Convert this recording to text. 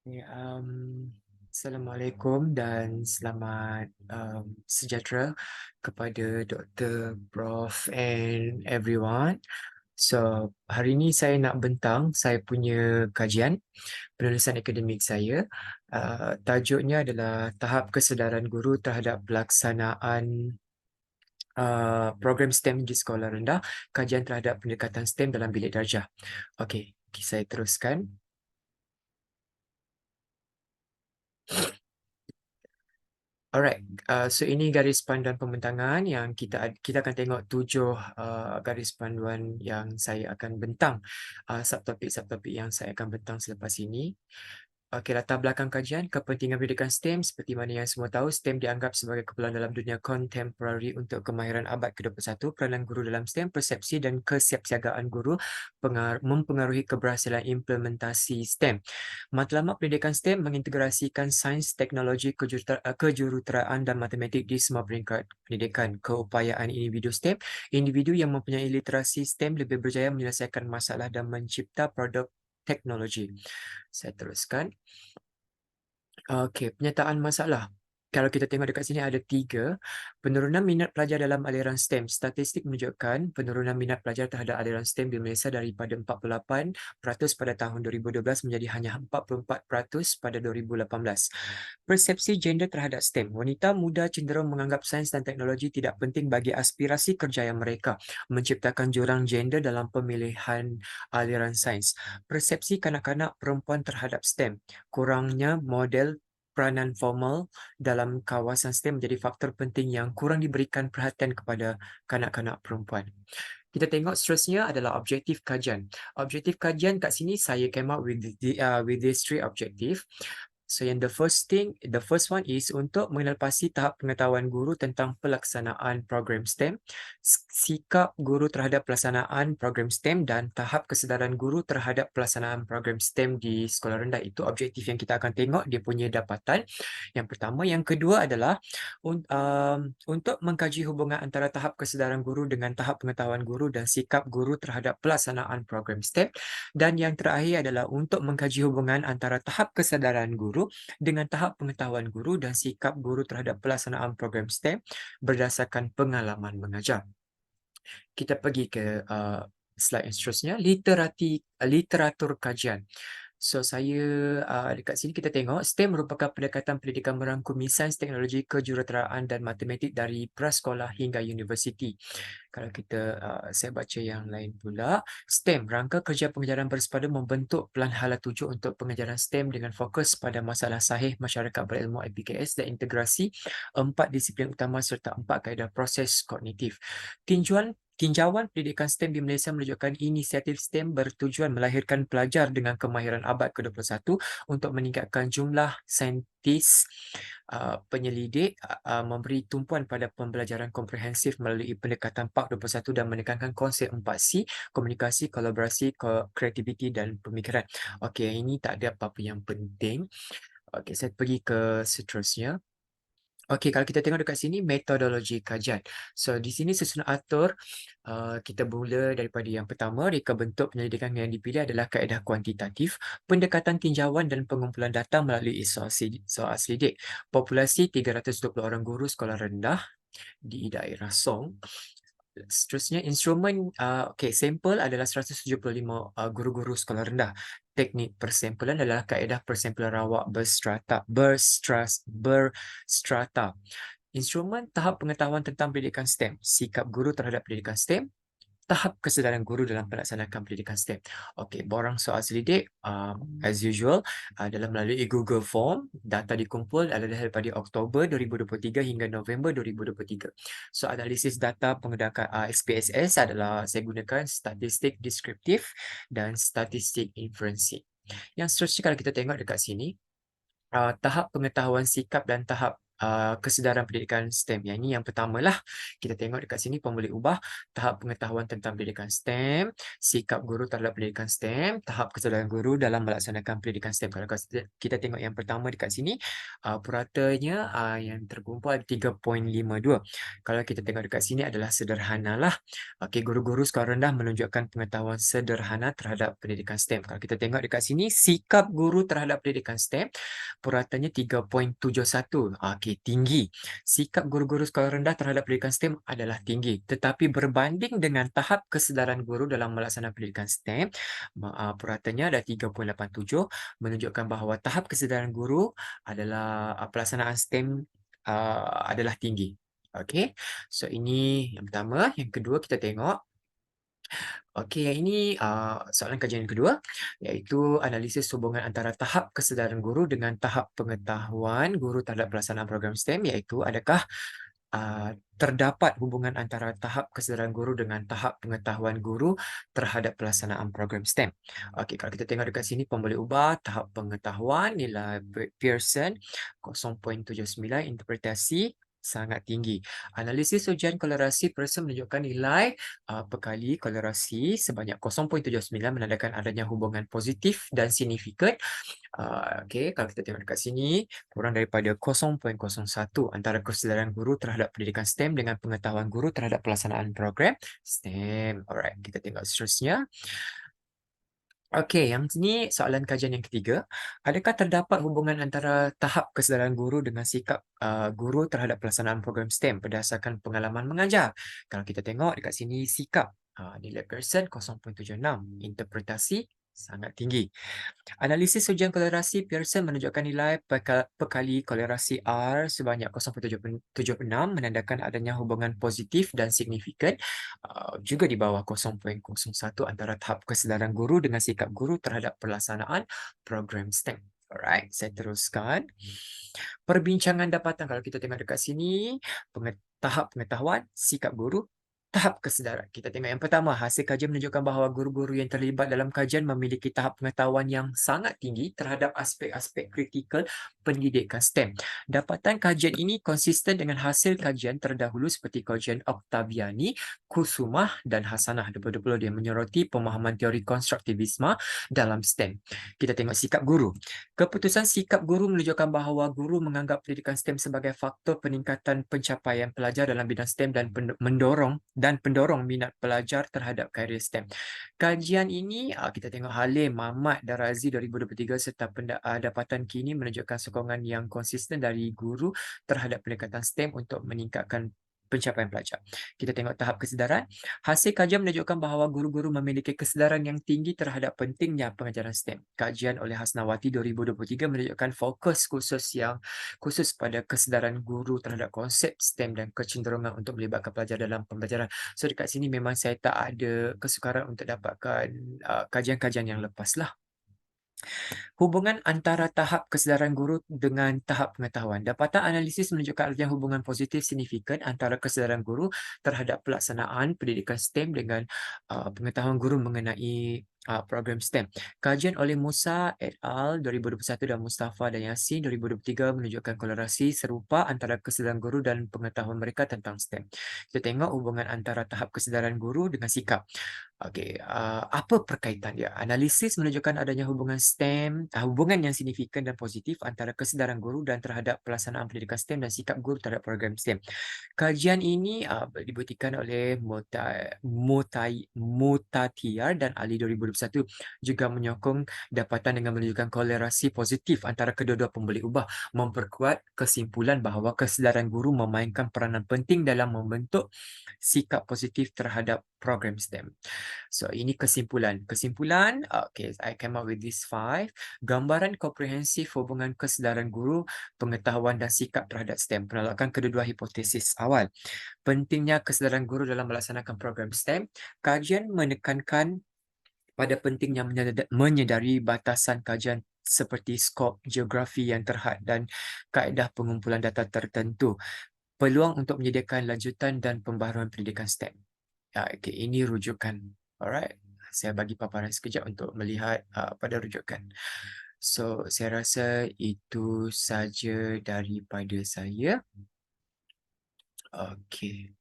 Okay, Assalamualaikum dan selamat sejahtera kepada Dr. Prof and everyone. So, hari ini saya nak bentang saya punya kajian penulisan akademik saya. Tajuknya adalah Tahap Kesedaran Guru Terhadap Pelaksanaan Program STEM di Sekolah Rendah, Kajian Terhadap Pendekatan STEM dalam Bilik Darjah. Okey, saya teruskan. Alright, so ini garis panduan pembentangan yang kita akan tengok 7 garis panduan yang saya akan bentang, subtopik-subtopik yang saya akan bentang selepas ini. Okey, latar belakang kajian, kepentingan pendidikan STEM. Seperti mana yang semua tahu, STEM dianggap sebagai keperluan dalam dunia kontemporari untuk kemahiran abad ke-21. Peranan guru dalam STEM, persepsi dan kesiapsiagaan guru mempengaruhi keberhasilan implementasi STEM. Matlamat pendidikan STEM mengintegrasikan sains, teknologi, kejuruteraan dan matematik di semua peringkat pendidikan. Keupayaan individu STEM, individu yang mempunyai literasi STEM lebih berjaya menyelesaikan masalah dan mencipta produk teknologi. Saya teruskan. Okey, penyataan masalah. Kalau kita tengok dekat sini ada 3. Penurunan minat pelajar dalam aliran STEM. Statistik menunjukkan penurunan minat pelajar terhadap aliran STEM di Malaysia daripada 48% pada tahun 2012 menjadi hanya 44% pada 2018. Persepsi gender terhadap STEM. Wanita muda cenderung menganggap sains dan teknologi tidak penting bagi aspirasi kerjaya mereka, menciptakan jurang gender dalam pemilihan aliran sains. Persepsi kanak-kanak perempuan terhadap STEM. Kurangnya model peranan formal dalam kawasan STEM menjadi faktor penting yang kurang diberikan perhatian kepada kanak-kanak perempuan. Kita tengok seterusnya adalah objektif kajian. Objektif kajian kat sini saya came up with these 3 objective. So yang the first one is untuk mengenalpasti tahap pengetahuan guru tentang pelaksanaan program STEM, sikap guru terhadap pelaksanaan program STEM dan tahap kesedaran guru terhadap pelaksanaan program STEM di sekolah rendah. Itu objektif yang kita akan tengok dia punya dapatan. Yang pertama, yang kedua adalah untuk mengkaji hubungan antara tahap kesedaran guru dengan tahap pengetahuan guru dan sikap guru terhadap pelaksanaan program STEM. Dan yang terakhir adalah untuk mengkaji hubungan antara tahap kesedaran guru dengan tahap pengetahuan guru dan sikap guru terhadap pelaksanaan program STEM berdasarkan pengalaman mengajar. Kita pergi ke slide yang seterusnya, literatur kajian. So saya dekat sini kita tengok STEM merupakan pendekatan pendidikan merangkumi sains, teknologi, kejuruteraan dan matematik dari prasekolah hingga universiti. Kalau saya baca yang lain pula, STEM, rangka kerja pengajaran bersepada membentuk pelan hala tuju untuk pengajaran STEM dengan fokus pada masalah sahih masyarakat berilmu IPKS dan integrasi 4 disiplin utama serta 4 kaedah proses kognitif. Tinjauan pendidikan STEM di Malaysia menunjukkan inisiatif STEM bertujuan melahirkan pelajar dengan kemahiran abad ke-21 untuk meningkatkan jumlah saintis, penyelidik, memberi tumpuan pada pembelajaran komprehensif melalui pendekatan PAK 21 dan menekankan konsep 4C, komunikasi, kolaborasi, kreativiti dan pemikiran. Okey, ini tak ada apa-apa yang penting. Okey, saya pergi ke seterusnya. Okey, kalau kita tengok dekat sini, metodologi kajian. So, di sini susunan atur, kita mula daripada yang pertama, reka bentuk penyelidikan yang dipilih adalah kaedah kuantitatif, pendekatan tinjauan dan pengumpulan data melalui soal selidik. Populasi 320 orang guru sekolah rendah di daerah Song. Seterusnya, instrumen, sampel adalah 175 guru-guru sekolah rendah. Teknik persampulan adalah kaedah persampulan rawak berstrata. Instrumen tahap pengetahuan tentang pendidikan STEM, sikap guru terhadap pendidikan STEM, tahap kesedaran guru dalam melaksanakan pendidikan STEM. Okey, borang soal selidik, as usual, adalah melalui Google Form. Data dikumpul adalah daripada Oktober 2023 hingga November 2023. So, analisis data pengedakan SPSS adalah saya gunakan statistik deskriptif dan statistik inferencing. Yang seterusnya kalau kita tengok dekat sini, tahap pengetahuan sikap dan tahap kesedaran pendidikan STEM. Yang ini yang pertama lah. Kita tengok dekat sini pun boleh ubah tahap pengetahuan tentang pendidikan STEM, sikap guru terhadap pendidikan STEM, tahap kesedaran guru dalam melaksanakan pendidikan STEM. Kalau kita tengok yang pertama dekat sini, puratanya yang terkumpul ada 3.52. Kalau kita tengok dekat sini adalah sederhana lah. Okey, guru-guru sekolah rendah menunjukkan pengetahuan sederhana terhadap pendidikan STEM. Kalau kita tengok dekat sini, sikap guru terhadap pendidikan STEM, puratanya 3.71. Okey, tinggi. Sikap guru-guru sekolah rendah terhadap pendidikan STEM adalah tinggi. Tetapi berbanding dengan tahap kesedaran guru dalam melaksanakan pendidikan STEM, puratanya ada 3.87, menunjukkan bahawa tahap kesedaran guru adalah pelaksanaan STEM adalah tinggi. Okey, so ini yang pertama. Yang kedua kita tengok. Okey, yang ini soalan kajian yang kedua, iaitu analisis hubungan antara tahap kesedaran guru dengan tahap pengetahuan guru terhadap pelaksanaan program STEM, iaitu adakah terdapat hubungan antara tahap kesedaran guru dengan tahap pengetahuan guru terhadap pelaksanaan program STEM. Okey, kalau kita tengok dekat sini pun boleh ubah tahap pengetahuan nilai Pearson 0.79, interpretasi sangat tinggi. Analisis ujian kolerasi Pearson menunjukkan nilai perkali kolerasi sebanyak 0.79 menandakan adanya hubungan positif dan signifikan. Okey, kalau kita tengok dekat sini, kurang daripada 0.01 antara kesedaran guru terhadap pendidikan STEM dengan pengetahuan guru terhadap pelaksanaan program STEM. Alright, kita tengok seterusnya. Okey, yang ini soalan kajian yang ketiga. Adakah terdapat hubungan antara tahap kesedaran guru dengan sikap guru terhadap pelaksanaan program STEM berdasarkan pengalaman mengajar? Kalau kita tengok dekat sini, sikap nilai Pearson 0.76, interpretasi sangat tinggi. Analisis ujian kolerasi Pearson menunjukkan nilai perkali kolerasi R sebanyak 0.76 menandakan adanya hubungan positif dan signifikan juga di bawah 0.01 antara tahap kesedaran guru dengan sikap guru terhadap pelaksanaan program STEM. Alright, saya teruskan. Perbincangan dapatan, kalau kita tengok dekat sini, tahap pengetahuan, sikap guru, tahap kesedaran. Kita tengok yang pertama, hasil kajian menunjukkan bahawa guru-guru yang terlibat dalam kajian memiliki tahap pengetahuan yang sangat tinggi terhadap aspek-aspek kritikal pendidikan STEM. Dapatan kajian ini konsisten dengan hasil kajian terdahulu seperti kajian Octaviani, Kusumah dan Hasanah. Dua-dua dia menyoroti pemahaman teori konstruktivisme dalam STEM. Kita tengok sikap guru. Keputusan sikap guru menunjukkan bahawa guru menganggap pendidikan STEM sebagai faktor peningkatan pencapaian pelajar dalam bidang STEM dan pendorong minat pelajar terhadap karier STEM. Kajian ini kita tengok Halim, Mamat dan Razi 2023 serta dapatan kini menunjukkan sokongan yang konsisten dari guru terhadap pendekatan STEM untuk meningkatkan pencapaian pelajar. Kita tengok tahap kesedaran. Hasil kajian menunjukkan bahawa guru-guru memiliki kesedaran yang tinggi terhadap pentingnya pengajaran STEM. Kajian oleh Hasnawati 2023 menunjukkan fokus khusus pada kesedaran guru terhadap konsep STEM dan kecenderungan untuk melibatkan pelajar dalam pembelajaran. So dekat sini memang saya tak ada kesukaran untuk dapatkan kajian-kajian yang lepas lah. Hubungan antara tahap kesedaran guru dengan tahap pengetahuan. Dapatan analisis menunjukkan adanya hubungan positif signifikan antara kesedaran guru terhadap pelaksanaan pendidikan STEM dengan pengetahuan guru mengenai program STEM. Kajian oleh Musa et al. 2021 dan Mustafa dan Yasin 2023 menunjukkan kolerasi serupa antara kesedaran guru dan pengetahuan mereka tentang STEM. Kita tengok hubungan antara tahap kesedaran guru dengan sikap. Okey, apa perkaitan dia? Analisis menunjukkan adanya hubungan STEM, hubungan yang signifikan dan positif antara kesedaran guru dan terhadap pelaksanaan pendidikan STEM dan sikap guru terhadap program STEM. Kajian ini dibuktikan oleh Mutatiar dan Ali 2021 juga menyokong dapatan dengan menunjukkan kolerasi positif antara kedua-dua pembeli ubah, memperkuat kesimpulan bahawa kesedaran guru memainkan peranan penting dalam membentuk sikap positif terhadap program STEM. So, ini kesimpulan. Kesimpulan, okay, I came up with these 5. Gambaran komprehensif hubungan kesedaran guru, pengetahuan dan sikap terhadap STEM. Penolakan kedua-dua hipotesis awal. Pentingnya kesedaran guru dalam melaksanakan program STEM. Kajian menekankan pada pentingnya menyedari batasan kajian seperti skop geografi yang terhad dan kaedah pengumpulan data tertentu. Peluang untuk menyediakan lanjutan dan pembaharuan pendidikan STEM. Okay, ini rujukan. Alright. Saya bagi paparan sekejap untuk melihat pada rujukan. So, saya rasa itu saja daripada saya. Okey.